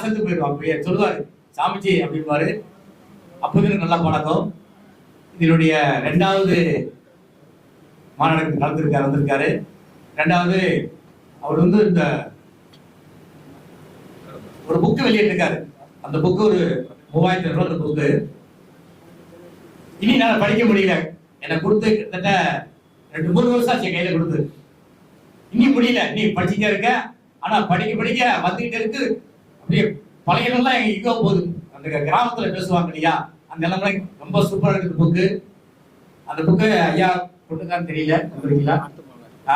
அசந்து போயிடுவாங்க. சொல்லுவாரு சாமிஜி அப்படின்பாரு. அப்போது நல்லா பழக்கம். இதனுடைய 2வது மாநாடுக்கு வந்திருக்காரு. 2வது அவர் வந்து இந்த ஒரு புக்கு வெளியிட்டிருக்காரு. அந்த புக்கு ஒரு 3000 ரூபாய் புக்கு. இனி நான் படிக்க முடியல. எனக்கு கொடுத்து கிட்டத்தட்ட 2-3 வருஷம் ஆச்சு கையில கொடுத்து. இனி முடியல. நீ படிச்சுட்டே இருக்க. ஆனா படிக்க வந்துகிட்டே இருக்கு. அப்படியே பழையெல்லாம் எங்க இங்கோ போகுது. அந்த கிராமத்துல பேசுவாங்க இல்லையா, அந்த எல்லாம் ரொம்ப சூப்பரா இருக்குது புக்கு. அந்த புக்கு ஐயா கொண்டுக்கான்னு தெரியல, கொடுக்குறீங்களா?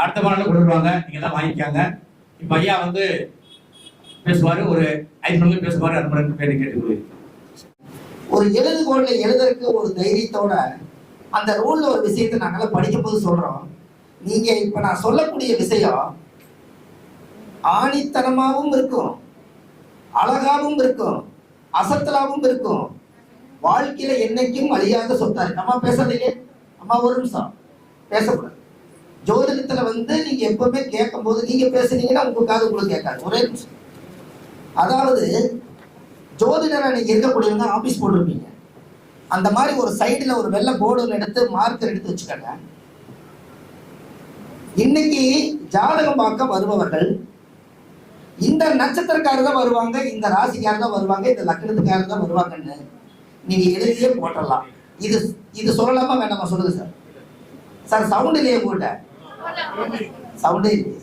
அடுத்த மாநாடு கொடுக்குறாங்க. நீங்க எல்லாம் வாங்கிக்காங்க. இப்ப ஐயா வந்து பேசுவாரு. ஒரு 5 நிமிஷம் பேசுவாரு. அது மாதிரி பேரை கேட்டுக்கொள்ளுங்க. ஒரு எழுதுகோள்ல எழுதுறதுக்கு ஒரு தைரியத்தோட அந்த ரூல்ல ஒரு விஷயத்தை நாங்களாம் படிக்கும் போது சொல்றோம். நீங்க இப்ப நான் சொல்லக்கூடிய விஷயம் ஆணித்தனமாகவும் இருக்கும், அழகாகவும் இருக்கும், அசத்தலாகவும் இருக்கும். வாழ்க்கையில என்னைக்கும் அழியாத சொத்தா இருக்கு. அம்மா பேசாதீங்க. அம்மா ஒரு நிமிஷம் பேசக்கூடாது. ஜோதிடத்துல வந்து நீங்க எப்பவுமே கேட்கும் போது நீங்க பேசுனீங்கன்னா உங்க காது உங்களுக்கு கேட்காது. ஒரே நிமிஷம். அதாவது ஜோதிடரை நீங்க இருக்கக்கூடியவங்க ஆபீஸ் போட்டிருப்பீங்க. அந்த மாதிரி ஒரு சைடுல ஒரு வெள்ளை போர்டு எடுத்து மார்க்கர் எடுத்து வச்சுக்கோங்க. இன்னைக்கு ஜாதகம் பார்க்க வருபவர்கள் இந்த நட்சத்திரக்காரர் தான் வருவாங்க, இந்த ராசிக்காரர் தான் வருவாங்க, இந்த லக்னத்துக்காரர் தான் வருவாங்கன்னு நீங்க எழுதியே போட்டலாம். இது சொல்லலாமா வேண்டாமா? சொல்லுங்க சார். சார் சவுண்ட் இல்லையே உங்கள்கிட்ட? சவுண்டே இல்லையே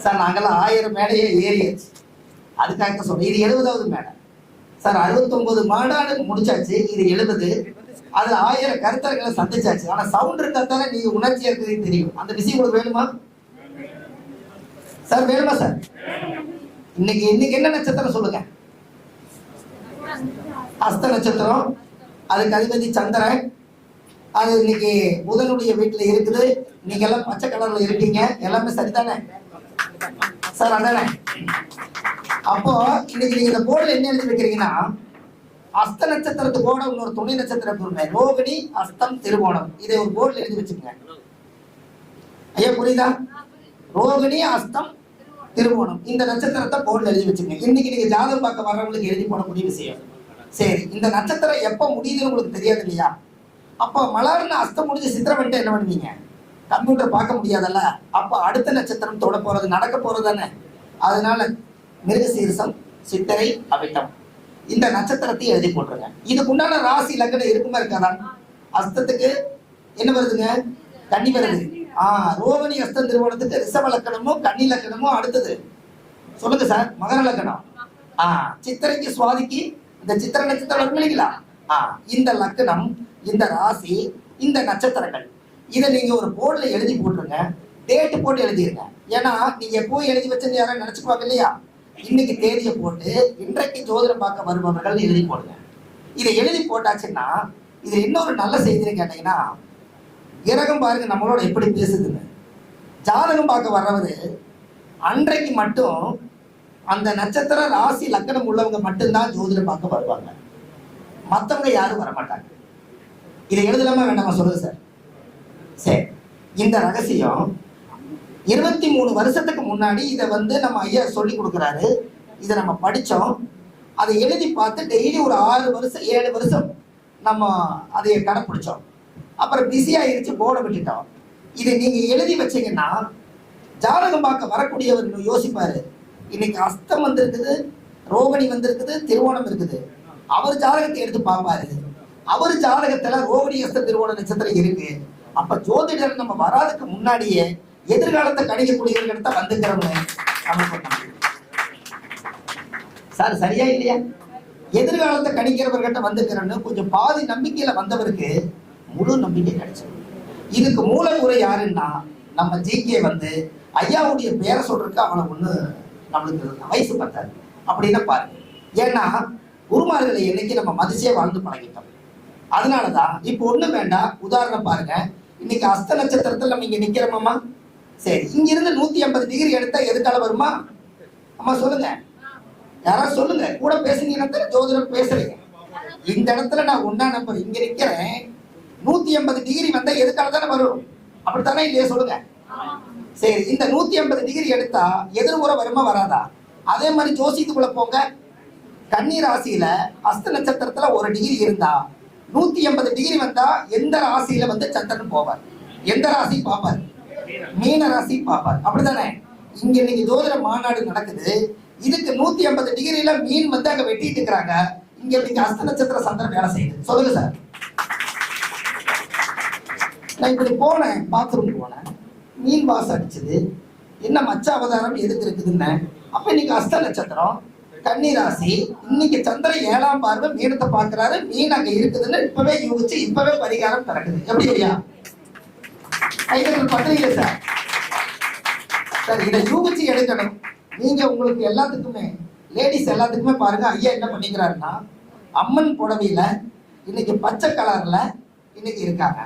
சார். நாங்கெல்லாம் 1000 மேடையே ஏறியாச்சு. அதுக்காக சொல்றேன். இது 70வது மேடை சார். 69 மாநாடு முடிச்சாச்சு. இது 70. அதுல 1000 கருத்தர்களை சந்திச்சாச்சு. ஆனா சவுண்ட் இருந்தா தானே நீங்க உணர்ச்சியா இருக்கிறது தெரியும். அந்த விஷயம் உங்களுக்கு வேணுமா சார்? வேணுமா சார்? இன்னைக்கு என்ன நட்சத்திரம் சொல்லுங்க? அஸ்த நட்சத்திரம். அதுக்கு அதிபதி சந்திரன். அது இன்னைக்கு புதனுடைய வீட்டுல இருக்குது. நீங்க எல்லாம் பச்சை கலர்ல இருக்கீங்க. எல்லாமே சரிதானே சார்? அதானே? அப்போ இன்னைக்கு நீங்க இந்த போர்டுல என்ன எழுதி வைக்கிறீங்கன்னா, அஸ்த நட்சத்திரத்துக்கோட இன்னொரு துணை நட்சத்திரம் பொருள் ரோகிணி, அஸ்தம், திருவோணம். இதை ஒரு போர்டுல எழுதி வச்சுக்கோங்க. ஐயா புரியுதா? ரோகிணி, அஸ்தம், திருவோணம் இந்த நட்சத்திரத்தை போர்டுல எழுதி வச்சுக்கோங்க. இன்னைக்கு நீங்க ஜாதகம் பார்க்க வர்றவங்களுக்கு எழுதி போடக்கூடிய விஷயம். சரி, இந்த நட்சத்திரம் எப்ப முடியுதுன்னு உங்களுக்கு தெரியாது இல்லையா? அப்போ மலர்னு அஸ்தம் முடிஞ்சு சித்திரம் வந்துட்டு என்ன பண்ணுவீங்க? கம்ப்யூட்டர் பார்க்க முடியாதல்ல. அப்ப அடுத்த நட்சத்திரம் தொட போறது நடக்க போறது தானே. அதனால மிருகசீரிசம், சித்திரை, அவிட்டம் இந்த நட்சத்திரத்தை எழுதி போட்டுருங்க. இதுக்குண்டான ராசி லக்னம் இருக்குமா இருக்காதா? அஸ்தத்துக்கு என்ன வருதுங்க? கன்னி வருது. ரோகிணி, அஸ்தம், திருவோணத்துக்கு ரிஷப லக்கணமும் கன்னி லக்கணமும் அடுத்தது சொல்லுங்க சார். மகர லக்கணம். சித்திரைக்கு சுவாதிக்கு இந்த சித்திரை நட்சத்திரம் வரும் இல்லைங்களா? இந்த லக்கணம், இந்த ராசி, இந்த நட்சத்திரங்கள் இதை நீங்க ஒரு போர்டுல எழுதி போட்டுருங்க. டேட்டு போட்டு எழுதிருங்க. ஏன்னா நீங்க எப்போ எழுதி வச்சது யாரும் நினைச்சுக்குவாங்க இல்லையா? இன்னைக்கு தேதியை போட்டு இன்றைக்கு ஜோதிடம் பார்க்க வருபவர்கள் எழுதி போடுங்க. இதை எழுதி போட்டாச்சுன்னா இது இன்னொரு நல்ல செய்தின்னு கேட்டீங்கன்னா, கிரகம் பாருங்க நம்மளோட எப்படி பேசுதுன்னு. ஜாதகம் பார்க்க வர்றவரு அன்றைக்கு மட்டும் அந்த நட்சத்திர ராசி லக்கணம் உள்ளவங்க மட்டும்தான் ஜோதிடம் பார்க்க வருவாங்க. மற்றவங்க யாரும் வரமாட்டாங்க. இதை எழுதலாமா வேண்டாமா? சொல்லுங்க சார். சரி, இந்த ரகசியம் 23 வருஷத்துக்கு முன்னாடி இதை வந்து நம்ம ஐயா சொல்லி கொடுக்குறாரு. இதை நம்ம படித்தோம். அதை எழுதி பார்த்து டெய்லி ஒரு 6 வருஷம் 7 வருஷம் நம்ம அதை கடைப்பிடிச்சோம். அப்புறம் பிஸி ஆயிடுச்சு, போர்டை விட்டுட்டோம். இதை நீங்க எழுதி வச்சீங்கன்னா ஜாதகம் பார்க்க வரக்கூடியவர் யோசிப்பாரு, இன்னைக்கு அஸ்தம் வந்திருக்குது, ரோகிணி வந்திருக்குது, திருவோணம் இருக்குது. அவர் ஜாதகத்தை எடுத்து பார்ப்பாரு. அவர் ஜாதகத்துல ரோகிணி, அஸ்தம், திருவோண நட்சத்திரம் இருக்கு. அப்ப ஜோதிடர் நம்ம வராதுக்கு முன்னாடியே எதிர்காலத்தை கணிக்கக்கூடியவர்கிட்ட வந்துக்கிறவங்க சார். சரியா இல்லையா? எதிர்காலத்தை கணிக்கிறவர்கிட்ட வந்துக்கிறன்னு கொஞ்சம் பாதி நம்பிக்கையில வந்தவருக்கு முழு நம்பிக்கை கிடைச்சது. இதுக்கு மூலமுறை யாருன்னா நம்ம ஜிகே வந்து ஐயாவுடைய பேரை சொல்றதுக்கு அவனை ஒண்ணு நம்மளுக்கு வயசு பத்தாது அப்படின்னு பாருங்க. ஏன்னா குருமார்களை என்னைக்கு நம்ம மதிச்சே வாழ்ந்து பழகிட்டோம். அதனாலதான் இப்ப ஒண்ணு வேண்டாம். உதாரணம் பாருங்க. இன்னைக்கு அஸ்த நட்சத்திரத்துல நம்ம இங்க நிக்கிறோமாமா? சரி, இங்க இருந்து 180 டிகிரி எடுத்தா எதுக்கால வருமா? அம்மா சொல்லுங்க, யாராவது சொல்லுங்க. கூட பேசுனீங்கன்னா ஜோதிடம் பேசுறீங்க. இந்த இடத்துல நான் 1ஆம் நம்பர் இங்க நிக்கிறேன். 180 டிகிரி வந்தா எதுக்கால தானே வரும்? அப்படித்தானே இல்லையா? சொல்லுங்க. சரி, இந்த 180 டிகிரி எடுத்தா எதிர்முறை வருமா வராதா? அதே மாதிரி ஜோசியத்துக்குள்ள போங்க. கன்னி ராசியில அஸ்த நட்சத்திரத்துல 1 டிகிரி இருந்தா 180 டிகிரி வந்தா எந்த ராசியில வந்து சந்திரன் போவார்? எந்த ராசி பார்ப்பார்? மீன ராசி பார்ப்பார். அப்படித்தானே? இங்க இன்னைக்கு ஜோதிட மாநாடு நடக்குது. இதுக்கு 180 டிகிரில மீன் வந்து அங்க வெட்டிட்டு இருக்கிறாங்க. இங்க இன்னைக்கு அஸ்த நட்சத்திர சந்திரன் வேலை செய்யுது. சொல்லுங்க சார். நான் இப்படி போனேன், பாத்ரூம் போனேன், மீன் வாசம் அடிச்சது. என்ன மச்ச அவதாரம் எதுக்கு இருக்குதுன்னு. அப்ப இன்னைக்கு அஸ்த நட்சத்திரம், கன்னி ராசி, இன்னைக்கு சந்திரன் 7ஆம் பார்வை மீனத்தை பார்க்கிறாரு. மீன் அங்க இருக்குதுன்னு இப்பவே யூகிச்சு இப்பவே பரிகாரம் பிறக்குது. எப்படி ஐயா? கைகள் பண்றீங்க சார். சார் இதை யூகிச்சு எடுக்கணும். நீங்க உங்களுக்கு எல்லாத்துக்குமே, லேடிஸ் எல்லாத்துக்குமே பாருங்க, ஐயா என்ன பண்ணிக்கிறாருன்னா அம்மன் புடவையில இன்னைக்கு பச்சை கலர்ல இன்னைக்கு இருக்காங்க.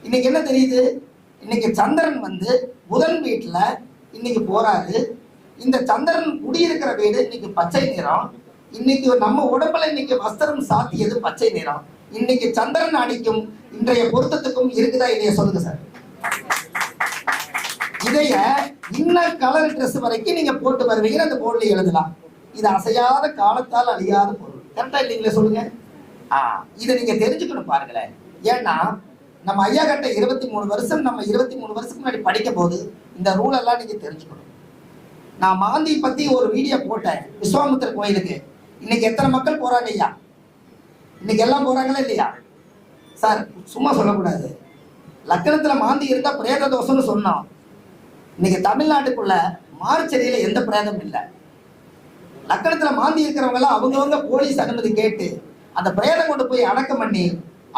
இன்னைக்கு என்ன தெரியுது? இன்னைக்கு சந்திரன் வந்து புதன் வீட்டுல இன்னைக்கு போறாரு. இந்த சந்திரன் குடியிருக்கிற வீடு இன்னைக்கு பச்சை நிறம். இன்னைக்கு நம்ம உடம்புல இன்னைக்கு வஸ்திரம் சாத்தியது பச்சை நிறம். இன்னைக்கு சந்திரன் அடிக்கும் இன்றைய பொருத்தத்துக்கும் இருக்குதா இல்லையா? சொல்லுங்க சார். இதைய இன்னும் கலர் ட்ரெஸ் வரைக்கும் நீங்க போட்டு வருவீங்க, அந்த போர்டுல எழுதலாம். இது அசையாத காலத்தால் அழியாத பொருள். கரெக்டா இல்லைங்களா? சொல்லுங்க. இதை நீங்க தெரிஞ்சுக்கணும் பாருங்களேன். ஏன்னா நம்ம ஐயா கட்ட 23 வருஷம், நம்ம 23 வருஷத்துக்கு முன்னாடி படிக்கும் போது இந்த ரூல் எல்லாம் நீங்க தெரிஞ்சுக்கணும். நான் மாந்தி பத்தி ஒரு வீடியோ போட்டேன் விஸ்வாமித்திரர் கோயிலுக்கு. இன்னைக்கு எத்தனை மக்கள் போறாங்க ஐயா? இன்னைக்கு எல்லாம் போறாங்களா இல்லையா? சார் சும்மா சொல்லக்கூடாது. லக்கணத்துல மாந்தி இருந்தா பிரேத தோஷம்னு சொன்னோம். இன்னைக்கு தமிழ்நாட்டுக்குள்ள மார்ச்செடியில எந்த பிரேதம் இல்லை. லக்கணத்துல மாந்தி இருக்கிறவங்க எல்லாம் அவங்கவங்க போலீஸ் அனுமதி கேட்டு அந்த பிரேதம் கொண்டு போய் அடக்கம் பண்ணி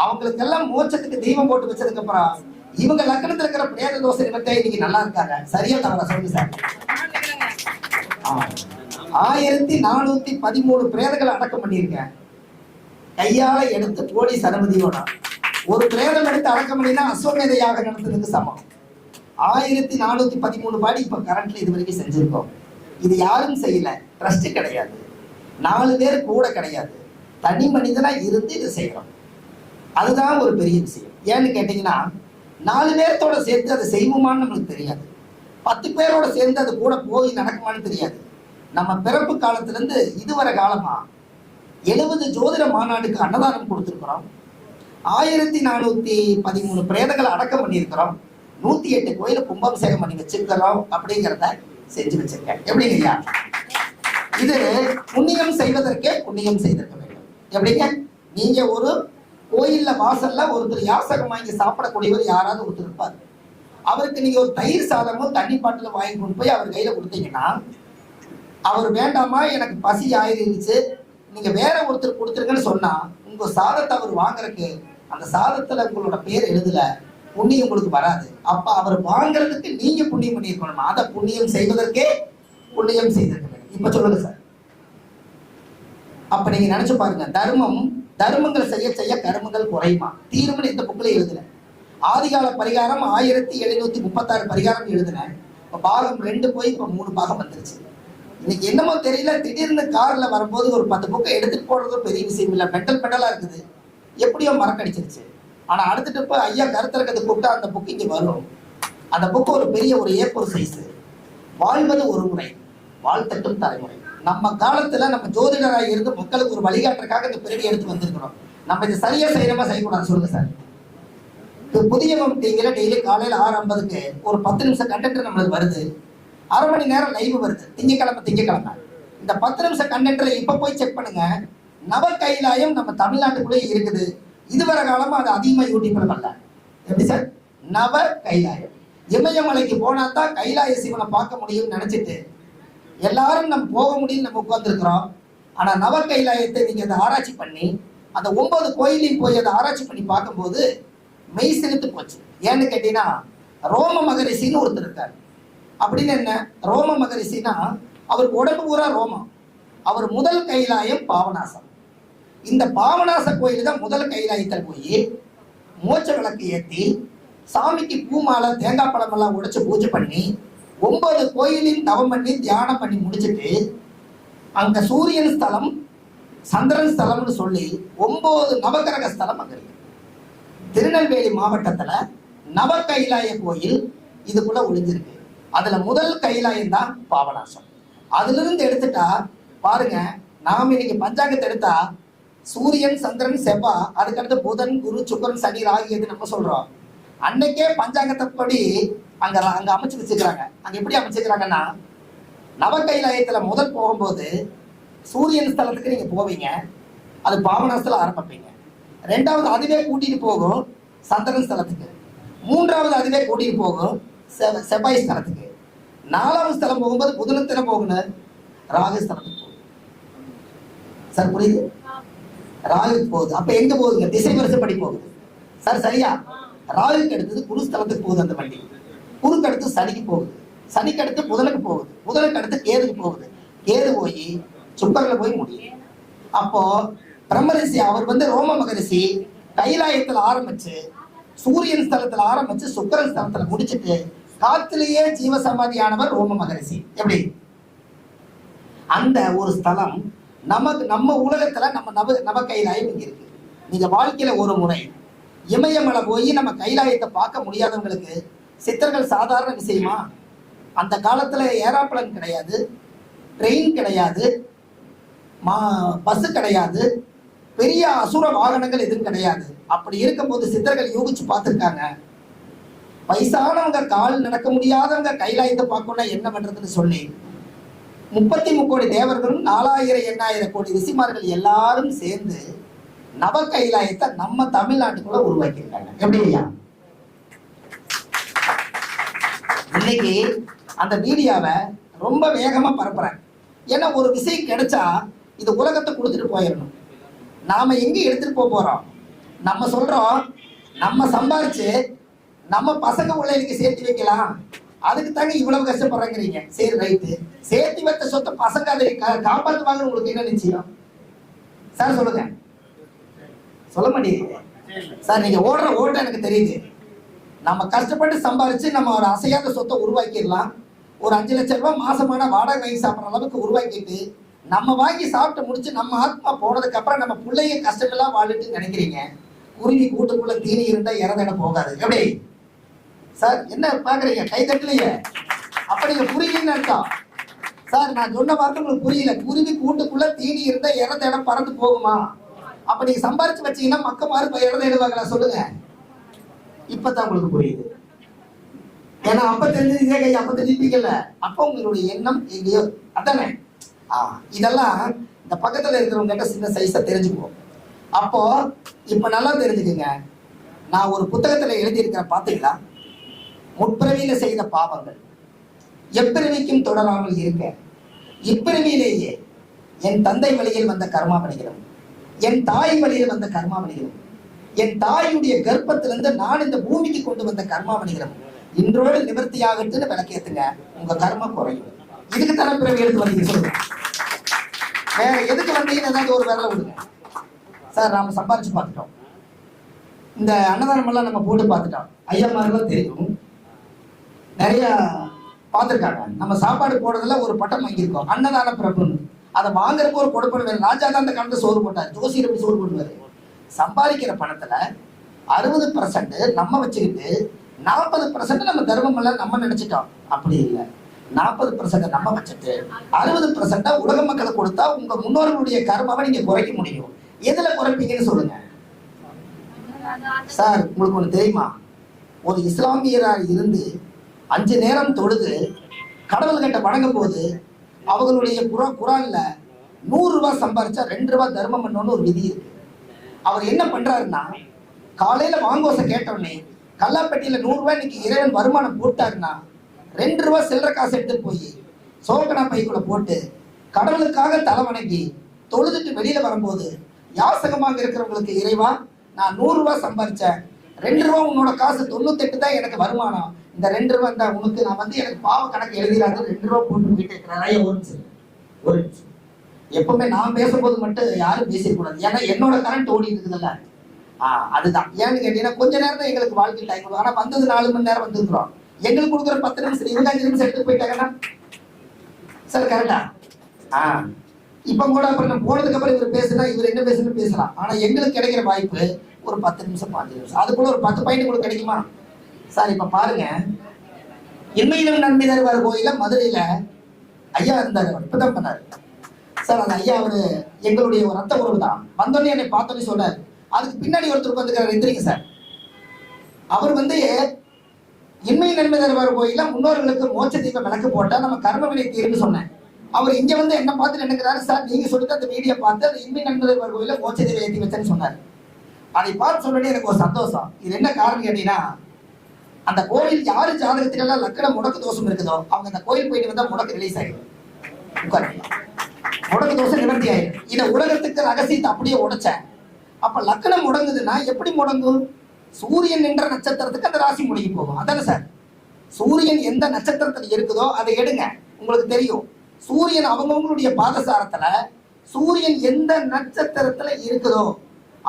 அவங்களுக்கு எல்லாம் மோட்சத்துக்கு தீபம் போட்டு வச்சதுக்கு அப்புறம் இவங்க லக்கணத்துல இருக்கிற பிரேத தோசை நிமித்தம் இன்னைக்கு நல்லா இருக்காங்க. சரியா தவறா? சொல்லுங்க சார். 1413 பிரேதங்களை அடக்கம் பண்ணியிருக்கேன் கையால எடுத்து போலீஸ் அனுமதியோட. ஒரு பிரேதம் எடுத்து அடக்கம் பண்ணினா அஸ்வமேத யாகம் நடத்துறதுக்கு சமம். 1413 பாடி இப்ப கரண்ட்ல இது வரைக்கும் செஞ்சிருக்கோம். இது யாரும் செய்யல, ட்ரஸ்ட் கிடையாது, 4 பேர் கூட கிடையாது, தனி மனிதனா இருந்து இதை செய்யறோம். அதுதான் ஒரு பெரிய விஷயம். ஏன்னு கேட்டீங்கன்னா 4 பேர்த்தோட சேர்த்து அதை செய்வோமான்னு நம்மளுக்கு தெரியாது. 10 பேரோட சேர்ந்து அது கூட போய் நடக்குமான்னு தெரியாது. நம்ம பிறப்பு காலத்துல இருந்து இதுவரை காலமா 70 ஜோதிட மாநாடுக்கு அன்னதானம் கொடுத்துருக்கிறோம். 1413 பிரேதங்களை அடக்கம் பண்ணியிருக்கிறோம். 108 கோயில கும்பாபிஷேகம் பண்ணி வச்சிருக்கிறோம். அப்படிங்கிறத செஞ்சு வச்சிருக்கேன். எப்படிங்கய்யா? இது புண்ணியம் செய்வதற்கே புண்ணியம் செய்திருக்க வேண்டும். எப்படிங்க? நீங்க ஒரு கோயில்ல வாசல்ல ஒருத்தர் யாசகம் வாங்கி சாப்பிடக்கூடியவர் யாராவது ஒருத்தர் இருப்பார். அவருக்கு நீங்க ஒரு தயிர் சாதமும் தண்ணி பாட்டில வாங்கி கொண்டு போய் அவர் கையில கொடுத்தீங்கன்னா அவர் வேண்டாமா எனக்கு பசி ஆயிருச்சு நீங்க வேற ஒருத்தர் கொடுத்துருங்கன்னு சொன்னா உங்க சாதத்தை அவர் வாங்குறதுக்கு அந்த சாதத்துல உங்களோட பேர் எழுதல, புண்ணியம் உங்களுக்கு வராது. அப்ப அவர் வாங்குறதுக்கு நீங்க புண்ணியம் பண்ணியிருக்கணும். அதை புண்ணியம் செய்வதற்கே புண்ணியம் செய்திருக்க வேண்டும். இப்ப சொல்லுங்க சார். அப்ப நீங்க நினைச்சு பாருங்க, தர்மங்கள் செய்ய செய்ய கர்மங்கள் குறையுமா தீரும்னு இந்த புக்ல எழுதுல. ஆதிகால பரிகாரம் 1736 பரிகாரம் எழுதுனேன். இப்ப பாகம் 2 போய் இப்ப 3 பாகம் வந்துருச்சு. இன்னைக்கு என்னமோ தெரியல, திடீர்னு கார்ல வரும்போது ஒரு 10 புக்கை எடுத்துட்டு போறது பெரிய விஷயம் இல்லை, மெண்டலா இருக்குது. எப்படியோ மறக்கடிச்சிருச்சு. ஆனா அடுத்துட்டு போய் ஐயா கருத்தரங்கத்தை கூப்பிட்டா அந்த புக்கு இங்க வரும். அந்த புக்கு ஒரு பெரிய ஒரு A4 சைஸ். வாழ்வது ஒரு முறை, வாழ்த்தட்டும் தலைமுறை. நம்ம காலத்துல நம்ம ஜோதிடராக இருந்து மக்களுக்கு ஒரு வழிகாட்டுறதுக்காக இந்த பிறவி எடுத்து வந்திருக்கிறோம். நம்ம இதை சரியா செய்யறோமா செய்யக்கூடாது? சொல்லுங்க சார். புதிய டிவில டெய்லி காலையில 6:50க்கு ஒரு 10 நிமிஷம் கண்டென்ட் நம்மளுக்கு வருது. 1/2 மணி நேரம் லைவ் வருது திங்கக்கிழமை. இந்த 10 நிமிஷம் கண்டென்ட்ல இப்ப போய் செக் பண்ணுங்க. நவ கைலாயம் நம்ம தமிழ்நாட்டுக்குள்ளே இருக்குது. இதுவரை காலமா அது அதிகமா யூடியூப்ல வரல. எப்படி சார்? நவ கைலாயம். இமயமலைக்கு போனா தான் கைலாய சிவனை பார்க்க முடியும்னு நினைச்சிட்டு எல்லாரும் நம்ம போக முடியும்னு நம்ம உட்கார்ந்துருக்கிறோம். ஆனா நவ கைலாயத்தை நீங்க அதை ஆராய்ச்சி பண்ணி அந்த 9 கோயிலையும் போய் அதை ஆராய்ச்சி பண்ணி பார்க்கும்போது மெய் செலுத்து போச்சு. ஏன்னு கேட்டீங்கன்னா ரோம மகரிஷின்னு ஒருத்தர் இருக்காரு. அப்படின்னு என்ன? ரோம மகரிஷினா அவருக்கு உடம்பு பூரா ரோமம். அவர் முதல் கைலாயம் பாவநாசம். இந்த பாவநாச கோயில் தான் முதல் கைலாயத்தில் போய் மோட்ச விளக்கு ஏற்றி சாமிக்கு பூமாலை தேங்காய் பழம் எல்லாம் உடைச்சு பூஜை பண்ணி 9 கோயிலையும் தவம் பண்ணி தியானம் பண்ணி முடிச்சுட்டு அங்க சூரியன் ஸ்தலம் சந்திரன் ஸ்தலம்னு சொல்லி 9 நவகிரக ஸ்தலம் அங்க இருக்கு. திருநெல்வேலி மாவட்டத்துல நவ கைலாய கோயில் இதுக்குள்ள ஒளிஞ்சிருக்கு. அதுல முதல் கைலாயம் தான் பாபநாசம். அதுல இருந்து எடுத்துட்டா பாருங்க, நாம இன்னைக்கு பஞ்சாங்கத்தை எடுத்தா சூரியன், சந்திரன், செவ்வாய், அதுக்கடுத்து புதன், குரு, சுக்கிரன், சனி, ராகு எது நம்ம சொல்றோம். அன்னைக்கே பஞ்சாங்கத்தை படி அங்க அமைச்சு வச்சுக்கிறாங்க. அங்க எப்படி அமைச்சுக்கிறாங்கன்னா, நவகைலாயத்துல முதல் போகும்போது சூரியன் ஸ்தலத்துக்கு நீங்க போவீங்க, அது பாவனாஸ்தல ஆரம்பிப்பீங்க. ரெண்டாவது அதுவே கூட்டிட்டு போகும் சந்திரன் ஸ்தலத்துக்கு. மூன்றாவது அதுவே கூட்டிட்டு போகும் செவ்வாய் ஸ்தலத்துக்கு. நாலாவது ஸ்தலம் போகும்போது புதனத்தில போகணும், ராகு ஸ்தலத்துக்கு போகும். சார் புரியுது? ராகுக்கு போகுது. அப்ப எங்க போகுதுங்க? திசை வரிசைப்படி போகுது. சார் சரியா? ராகுக்கு அடுத்தது குரு ஸ்தலத்துக்கு போகுது அந்த வண்டி. குருக்கு அடுத்து சனிக்கு போகுது, சனிக்கு அடுத்து புதனுக்கு போகுது, புதனுக்கு அடுத்து கேதுக்கு போகுது, கேது போய் சுக்கரல போய் முடியும். அப்போ பிரம்மரிஷி அவர் ரோம மகரிஷி கைலாயத்துல ஆரம்பிச்சு சூரியன் ஸ்தலத்துல ஆரம்பிச்சு சுக்கரன் ஸ்தலத்துல முடிச்சுட்டு காத்திலேயே ஜீவசமாதியானவர் ரோம மகரிஷி. எப்படி? அந்த ஒரு ஸ்தலம் நம்ம உலகத்துல நவ கைலாயம் இங்க இருக்கு. நீங்க வாழ்க்கையில ஒரு முறை இமயமலை போய் நம்ம கைலாயத்தை பார்க்க முடியாதவங்களுக்கு சித்தர்கள் சாதாரண விஷயமா? அந்த காலத்துல ஏரோப்ளேன் கிடையாது, ட்ரெயின் கிடையாது, பஸ் கிடையாது, பெரிய அசுர வாகனங்கள் எதுவும் கிடையாது. அப்படி இருக்கும்போது சித்தர்கள் யோகிச்சு பார்த்துருக்காங்க, வயசானவங்க கால் நடக்க முடியாதவங்க கைலாயத்தை பார்க்கணும்னா என்ன பண்றதுன்னு சொல்லி 33 கோடி தேவர்களும் 4000-8000 கோடி ரிஷிமார்கள் எல்லாரும் சேர்ந்து நவ கைலாயத்தை நம்ம தமிழ்நாட்டுக்குள்ள உருவாக்கியிருக்காங்க. எப்படியா? இன்னைக்கு அந்த மீடியாவை ரொம்ப வேகமா பரப்புறாங்க. ஏன்னா ஒரு விஷயம் கிடைச்சா இது உலகத்தை கொடுத்துட்டு போயிடணும். நாம எங்க எடுத்துட்டு போறோம்? நம்ம சொல்றோம் நம்ம சம்பாரிச்சு நம்ம பசங்க பிள்ளைகளுக்கு சேர்த்து வைக்கலாம், அதுக்கு தாங்க இவ்வளவு கஷ்டப்படுறீங்க. சரி ரைட்டு, சேர்த்து வைத்த சொத்தை பசங்க அதை காப்பாற்றுவாங்கன்னு உங்களுக்கு என்ன நிச்சயம்? சார் சொல்லுங்க. சொல்ல மாட்டேங்குது சார். நீங்க ஓடுற ஓட்ட எனக்கு தெரியுது. நம்ம கஷ்டப்பட்டு சம்பாரிச்சு நம்ம ஒரு அசையாத சொத்தை உருவாக்கிடலாம். ஒரு 5 லட்சம் ரூபாய் மாசமான வாடகை வாங்கி சாப்பிட்ற அளவுக்கு உருவாக்கிட்டு நம்ம வாங்கி சாப்பிட்டு முடிச்சு நம்ம ஆத்மா போனதுக்கு அப்புறம் நம்ம பிள்ளைங்க கஷ்டமெல்லாம் வாழிட்டு நினைக்கிறீங்க. குருவி கூட்டுக்குள்ள தீனி இருந்தா இறந்தட போகாது. எப்படி சார்? என்ன பாக்குறீங்க? கை தட்டலையே. அப்ப நீங்க புரியலன்னு அர்த்தம். சார் நான் சொன்ன வார்த்தை உங்களுக்கு புரியல. குருவி கூட்டுக்குள்ள தீனி இருந்தா இறந்த இடம் பறந்து போகுமா? அப்ப நீங்க சம்பாரிச்சு வச்சீங்கன்னா மக்க மாறு இறந்த இடுவாங்களா? சொல்லுங்க. இப்பதான் உங்களுக்கு புரியுது. ஏன்னா அப்ப தெரிஞ்சது இதே கை, அப்ப தெரிஞ்சுப்பீங்கல்ல. அப்ப உங்களுடைய எண்ணம் எங்கேயோ அதானே. இதெல்லாம் இந்த பக்கத்துல இருக்கிறவங்க கிட்ட சின்ன சைஸா தெரிஞ்சுக்குவோம். அப்போ இப்ப நல்லா தெரிஞ்சுக்குங்க. நான் ஒரு புத்தகத்துல எழுதியிருக்கிறேன், பாத்தீங்களா? முற்பிறவியில செய்த பாவங்கள் எப்பிறவிக்கும் தொடராமல் இருக்க இப்பிறவியிலேயே என் தந்தை வழியில் வந்த கர்மாவணிகளும் என் தாய் வழியில் வந்த கர்மாவணிகளும் என் தாயுடைய கர்ப்பத்திலிருந்து நான் இந்த பூமிக்கு கொண்டு வந்த கர்மாவணிகளும் இன்றோடு நிவர்த்தியாகட்டுன்னு விளக்கேத்துங்க. உங்க கர்மம் குறையும். இதுக்கு தானே பிறவி எடுத்து வந்தீங்க? சொல்லுங்க. வேற எதுக்கு வந்தீங்கன்னு ஏதாவது ஒரு வேலை விடுங்க. சார் நாம சம்பாரிச்சு பார்த்துட்டோம், இந்த அன்னதானம் எல்லாம் நம்ம போட்டு பார்த்துட்டோம். ஐயமாரெல்லாம் தெரியும், நிறைய பார்த்துருக்காங்க. நம்ம சாப்பாடு போடுறதுல ஒரு பட்டம் வாங்கியிருக்கோம், அன்னதான பிரபுன்னு. அதை வாங்குறதுக்கு ஒரு கொடுப்பன வேணும். ராஜா தான் அந்த காலத்துல சோறு போட்டார், ஜோசியர் எப்படி சோறு போட்டுவாரு? சம்பாதிக்கிற பணத்துல 60% நம்ம வச்சுக்கிட்டு 40% நம்ம தர்மம் எல்லாம் நம்ம நினைச்சிட்டோம். அப்படி இல்லை, 40% நம்ம வச்சுட்டு 60% உலக மக்களுக்கு கொடுத்தா உங்க முன்னோர்களுடைய கர்மாவை நீங்க குறைக்க முடியும். எதுல குறைப்பீங்கன்னு சொல்லுங்க சார். உங்களுக்கு ஒண்ணு தெரியுமா? ஒரு இஸ்லாமியராக இருந்து 5 நேரம் தொழுது கடவுள்கிட்ட வணங்கும் போது அவங்களுடைய குரான்ல 100 ரூபாய் சம்பாரிச்சா 2 ரூபாய் தர்மம் பண்ணணும்னு ஒரு விதி இருக்கு. அவர் என்ன பண்றாருன்னா, காலையில வாங்கோசை கேட்டோடனே கல்லாப்பட்டியில 100 ரூபாய் இன்னைக்கு இறைவன் வருமானம் போட்டாருன்னா 2 ரூபாய் சில்லற காசு எடுத்துட்டு போய் சோகனா பைக்குள்ள போட்டு கடவுளுக்காக தலை வணங்கி தொழுதுட்டு வெளியில வரும்போது யாசகமாக இருக்கிறவங்களுக்கு, இறைவா நான் 100 ரூபாய் சம்பாரிச்சேன், 2 ரூபாய் உன்னோட காசு 98 தான் எனக்கு வருமானம், இந்த 2 ரூபாய் தான் உனக்கு, நான் எனக்கு பாவ கணக்கு எழுதிடாது 2 ரூபாய் போட்டு போயிட்டு இருக்கிறேன். ஒரு நிமிஷம். எப்பவுமே நான் பேசும்போது மட்டும் யாரும் பேசிடக்கூடாது. ஏன்னா என்னோட கரண்ட் ஓடி இருக்குதுல்ல. அதுதான் ஏன்னு கேட்டீங்கன்னா, கொஞ்ச நேரம் தான் எங்களுக்கு வாழ்க்கை டைம். ஆனா வந்தது 4 மணி நேரம் வந்துருக்கிறோம். எங்களுக்கு கொடுக்குற 10 நிமிஷம் இவங்க 5 நிமிஷம் எடுத்து போயிட்டாங்கன்னா சார் கரெக்டா? இப்ப கூட அப்புறம் நம்ம போனதுக்கு அப்புறம் இவர் பேசுனா இவர் என்ன பேசணும்னு பேசலாம். ஆனா எங்களுக்கு கிடைக்கிற வாய்ப்பு ஒரு 10 நிமிஷம் 5 நிமிஷம். அதுக்குள்ள ஒரு 10 பாயிண்ட் கூட கிடைக்குமா சார்? இப்ப பாருங்க, இன்மையிலும் நன்மை தருவார் கோயில மதுரையில ஐயா இருந்தாரு, இப்பதான் பண்ணாரு. சார் அந்த ஐயா அவரு எங்களுடைய ஒரு ரத்த உறவு தான். வந்தோடனே என்னை பார்த்தோன்னே சொன்னார். அதுக்கு பின்னாடி ஒருத்தர் வந்துருக்காரு, எந்திரிங்க சார். அவர் இன்மை நன்மை தருவார் கோயில முன்னோர்களுக்கு மோட்ச தீப விளக்கு போட்டா நம்ம கர்ம வினை தீர்னு சொன்னேன். அவர் இங்க என்ன பார்த்து நினைக்கிறாரு, சார் நீங்க சொல்லிட்டு அந்த வீடியோ பார்த்து அந்த இன்மை நன்மை தருவார் கோயில மோட்ச தீபம் ஏற்றி வச்சேன்னு சொன்னார். அதை பார்த்து சொன்னே எனக்கு ஒரு சந்தோஷம். இது என்ன காரணம் கேட்டீங்கன்னா, அந்த கோயில் யாரு ஜாதகத்திலெல்லாம் லக்கண முடக்கு தோஷம் இருக்குதோ அவங்க அந்த கோயில் போயிட்டு வந்தா முடக்கு ரிலீஸ் ஆயிடும், முடக்கு தோஷம் நிவர்த்தி ஆயிடும். இதை உலகத்துக்கு ரகசியத்தை அப்படியே உடைச்சேன். அப்ப லக்கணம் முடங்குதுன்னா எப்படி முடங்கும்? சூரியன் என்ற நட்சத்திரத்துக்கு அந்த ராசி முடங்கி போகும். அதானே சார்? சூரியன் எந்த நட்சத்திரத்தில் இருக்குதோ அதை எடுங்க, உங்களுக்கு தெரியும். சூரியன் அவங்கவுங்களுடைய பாதசாரத்துல சூரியன் எந்த நட்சத்திரத்துல இருக்குதோ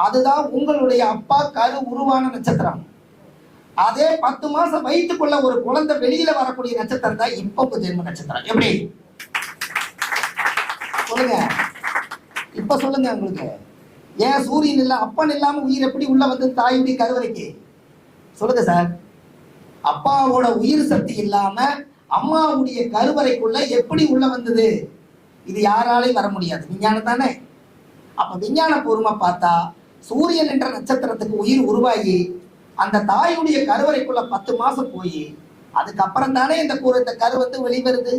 அதுதான் உங்களுடைய அப்பா கரு உருவான நட்சத்திரம். அதே 10 மாசம் வயிற்றுக்குள்ள ஒரு குழந்தை வெளியில வரக்கூடிய நட்சத்திரம் தான் இப்ப உங்க ஜென்ம நட்சத்திரம். எப்படி சொல்லுங்க, இப்ப சொல்லுங்க. உங்களுக்கு ஏன் சூரியன் இல்ல, அப்பன் இல்லாம உயிர் எப்படி உள்ள வந்து தாயுடைய கருவறைக்கு? சொல்லுங்க சார். அப்பாவோட உயிர் சக்தி இல்லாம அம்மாவுடைய கருவறைக்குள்ள எப்படி உள்ள வந்தது? இது யாராலையும் வர முடியாது, விஞ்ஞானம் தானே. அப்ப விஞ்ஞான பூர்வமா பார்த்தா சூரியன் என்ற நட்சத்திரத்துக்கு உயிர் உருவாகி அந்த தாயுடைய கருவறைக்குள்ள 10 மாசம் போய் அதுக்கப்புறம் தானே இந்த கரு வெளிவருது.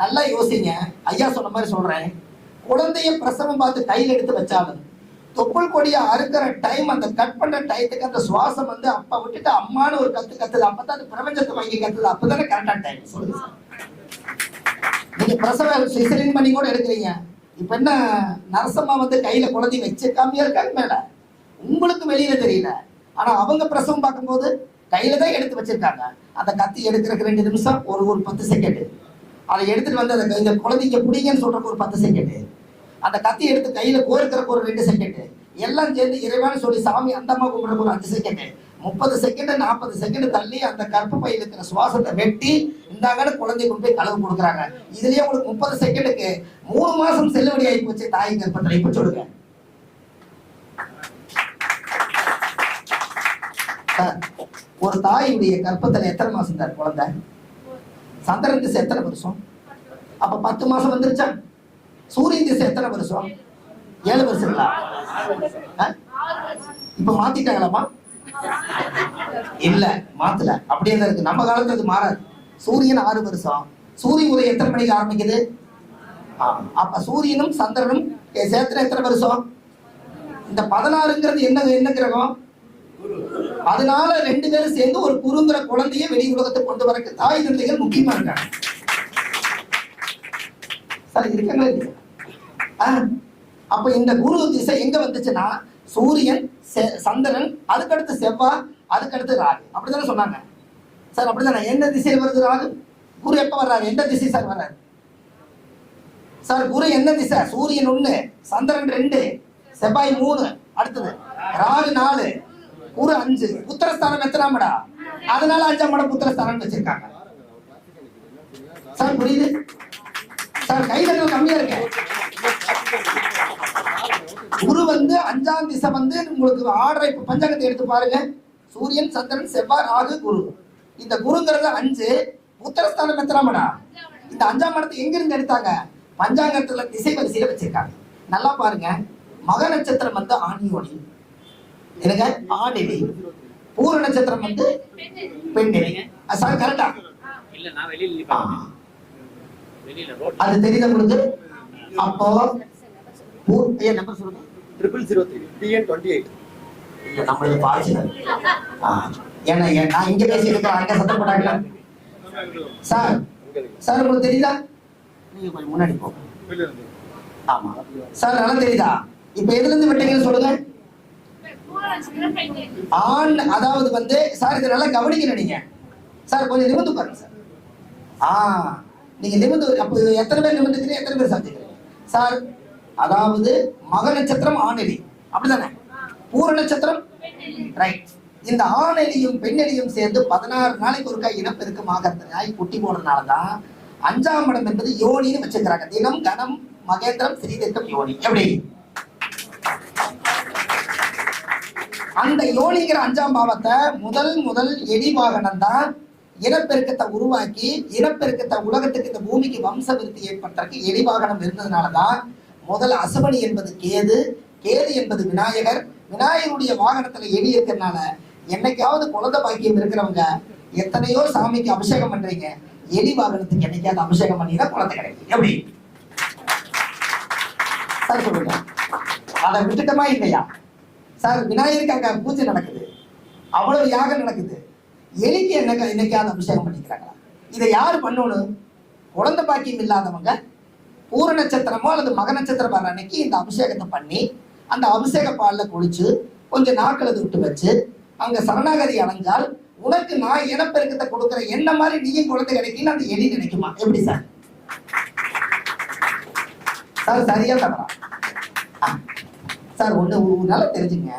நல்லா யோசிங்க. ஐயா சொன்ன மாதிரி சொல்றேன். குழந்தைய பிரசவம் பார்த்து கையில் எடுத்து வச்சாலும் தொப்புள் கொடியை அறுக்கிற டைம், அந்த கட் பண்ற டயத்துக்கு அந்த சுவாசம் அப்பா விட்டுட்டு அம்மானு ஒரு கத்துது. அப்பதான் அது பிரபஞ்சத்தை வாங்கி கத்துது. அப்பதானே கரெக்டான டைம். சொல்லுங்க. நீங்க பிரசவ சிசரின் பண்ணி கூட எடுக்கிறீங்க. இப்ப என்ன நரசம்மா கையில குழந்தை வச்சு கம்மியா இருக்காங்க மேல, உங்களுக்கு வெளியில தெரியல. ஆனா அவங்க பிரசவம் பார்க்கும்போது கையில தான் எடுத்து வச்சிருக்காங்க. அந்த கத்தி எடுக்கிறதுக்கு 2 நிமிஷம், ஒரு 10 செகண்ட். அதை எடுத்துட்டு வந்து அந்த இந்த குழந்தைங்க பிடிங்கன்னு சொல்றதுக்கு ஒரு 10 செகண்ட். அந்த கத்தி எடுத்து கையில கோருக்கிறதுக்கு ஒரு 2 செகண்ட். எல்லாம் சேர்ந்து இறைவான்னு சொல்லி சாமி அந்த அம்மா கும்பிடுறதுக்கு ஒரு 5 செகண்ட். 30 செகண்ட் 40 செகண்ட் தள்ளி அந்த கற்ப பையில இருக்கிற சுவாசத்தை வெட்டி இந்தாங்கன்னு குழந்தை கொண்டு போய் கலவு கொடுக்குறாங்க. இதுலயே உங்களுக்கு 30 செகண்டுக்கு 3 மாசம் செல்லுபடி ஆகி போச்சு தாய் கர்ப்பத்துல. இப்ப சொல்லுங்க ஒரு தாயுடைய கர்ப்பத்துல எத்தனை மாசம் தான் குழந்தை? சந்திரன் திசை எத்தனை வருஷம்? அப்ப 10 மாசம் வந்துருச்சா? சூரியன் திசை எத்தனை வருஷம்? 7 வருஷங்களா? இப்ப மாத்திட்டாங்களாமா? இல்ல, மாத்தல. அப்படியே தான் இருக்கு. நம்ம காலத்துல அது மாறாது. சூரியன் 6 வருஷம். சூரிய உதயம் எத்தனை மணிக்கு ஆரம்பிக்குது? அப்ப சூரியனும் சந்திரனும் சேர்த்துல எத்தனை வருஷம்? இந்த 16ங்கிறது என்ன கிரகம்? அதனால 2 பேரும் சேர்ந்து ஒரு குறுங்குற குழந்தைய வெளி உலகத்தை கொண்டு வரக்கு தாய் தந்தைகள் முக்கியமா இருக்காங்க. சார் இருக்காங்களா இல்லையா? அப்ப இந்த குரு திசை எங்க வந்துச்சுன்னா சூரியன், சந்திரன், அதுக்கடுத்து செவ்வாய், அதுக்கடுத்து ராகு. அப்படித்தானே சொன்னாங்க சார்? அப்படித்தானே? எந்த திசையில் வருது ராகு? குரு எப்ப வர்றாரு? எந்த திசை சார் வர்றாரு சார்? குரு என்ன திசை? சூரியன் 1, சந்திரன் 2, செவ்வாய் 3, அடுத்தது ராகு 4, குரு 5. புத்திரஸ்தானம் எத்தனாம் இடம்? அதனால 5ஆம் இடம் புத்திரஸ்தானம் வச்சிருக்காங்க. சார் புரியுது சார்? கைதட்டல் கம்மியா இருக்கு. குரு 5ஆம் திசை உங்களுக்கு ஆர்டர். இப்ப பஞ்சாங்கத்தை எடுத்து பாருங்க. சூரியன், சந்திரன், செவ்வாய், ராகு, குரு. இந்த குருங்கிறது 5. புத்திரஸ்தானம் எத்தனாம் இடம்? இந்த 5ஆம் இடத்தை எங்கிருந்து எடுத்தாங்க? பஞ்சாங்கத்துல திசை வரிசையில வச்சிருக்காங்க. நல்லா பாருங்க. மக நட்சத்திரம் ஆணியோனி, எனக்கு ஆணிலி. பூர நட்சத்திரம் பெண்ணிலி. சார் கரெக்டா? அது தெரியுது உங்களுக்கு? அப்போ நம்பர் சொல்லுங்க. 0003 TN28. இல்ல நம்மளுக்கு பாய்ச்சல். ஏன்னா நான் இங்க பேசி இருக்கேன், அங்க சத்தம் போட்டாங்க. சார் சார் உங்களுக்கு தெரியுதா? நீங்க கொஞ்சம் முன்னாடி போங்க. ஆமா சார், நல்லா தெரியுதா? இப்ப எதுல இருந்து விட்டீங்கன்னு சொல்லுங்க. ஆண், அதாவது சார் இதை நல்லா கவனிக்கணும் நீங்க. சார் கொஞ்சம் நிமிர்ந்து பாருங்க சார். நீங்க நிமிர்ந்து. அப்ப எத்தனை பேர் நிமிர்ந்துக்கிறீங்க, எத்தனை பேர் சாப்பிட்டுக்கிறீங்க சார்? அதாவது மக நட்சத்திரம் ஆணெலி, அப்படிதானே? பூர நட்சத்திரம் ரைட். இந்த ஆணெலியும் பெண்ணெலியும் சேர்ந்து 16 நாளைக்கு ஒருக்கா இனப்பெருக்கம் ஆகிறதுனால குட்டி போடுறதுனாலதான் 5ஆம் இடம் என்பது யோனின்னு வச்சிருக்கிறாங்க. தினம், கணம், மகேந்திரம், ஸ்ரீதீர்க்கம், யோனி. எப்படி? அந்த யோனிங்கிற 5ஆம் பாவத்தை முதல் எடி வாகனம் தான் இனப்பெருக்கத்தை உருவாக்கி இனப்பெருக்கத்தை உலகத்துக்கு, இந்த பூமிக்கு வம்ச விருத்தி ஏற்பட்டதற்கு எடி வாகனம் இருந்ததுனாலதான் முதல்ல அசுபனி என்பது கேது, கேது என்பது விநாயகர், விநாயகருடைய வாகனத்துல எலி இருக்கிறதுனால என்னைக்காவது குழந்தை பாக்கியம் இருக்கிறவங்க எத்தனையோ சாமிக்கு அபிஷேகம் பண்றீங்க, எலி வாகனத்துக்கு என்னைக்காவது அபிஷேகம் பண்ணினா குழந்தை கிடைக்கும். எப்படி சார் சொல்லுங்க? அதை விட்டுட்டோமா இல்லையா சார்? விநாயகருக்கு அங்க பூஜை நடக்குது, அவ்வளவு யாகம் நடக்குது, எலிக்கு என்னைக்காவது அபிஷேகம் பண்ணிக்கிறாங்களா? இதை யாரு பண்ணணும்? குழந்தை பாக்கியம் இல்லாதவங்க பூர நட்சத்திரமோ அல்லது மக நட்சத்திரம் வர அன்னைக்கு இந்த அபிஷேகத்தை பண்ணி அந்த அபிஷேக பால்ல குளிச்சு கொஞ்சம் நாட்களை விட்டு வச்சு அங்க சரணாகதி அடைஞ்சால் உனக்கு நான் இனப்பெருக்கத்தை கொடுக்குற என்ன மாதிரி நீயும் குழந்தை கிடைக்குன்னு அந்த எலி நினைக்குமா? எப்படி சார்? சார் சரியா தவறா? சார் ஒண்ணு நல்லா தெரிஞ்சுங்க.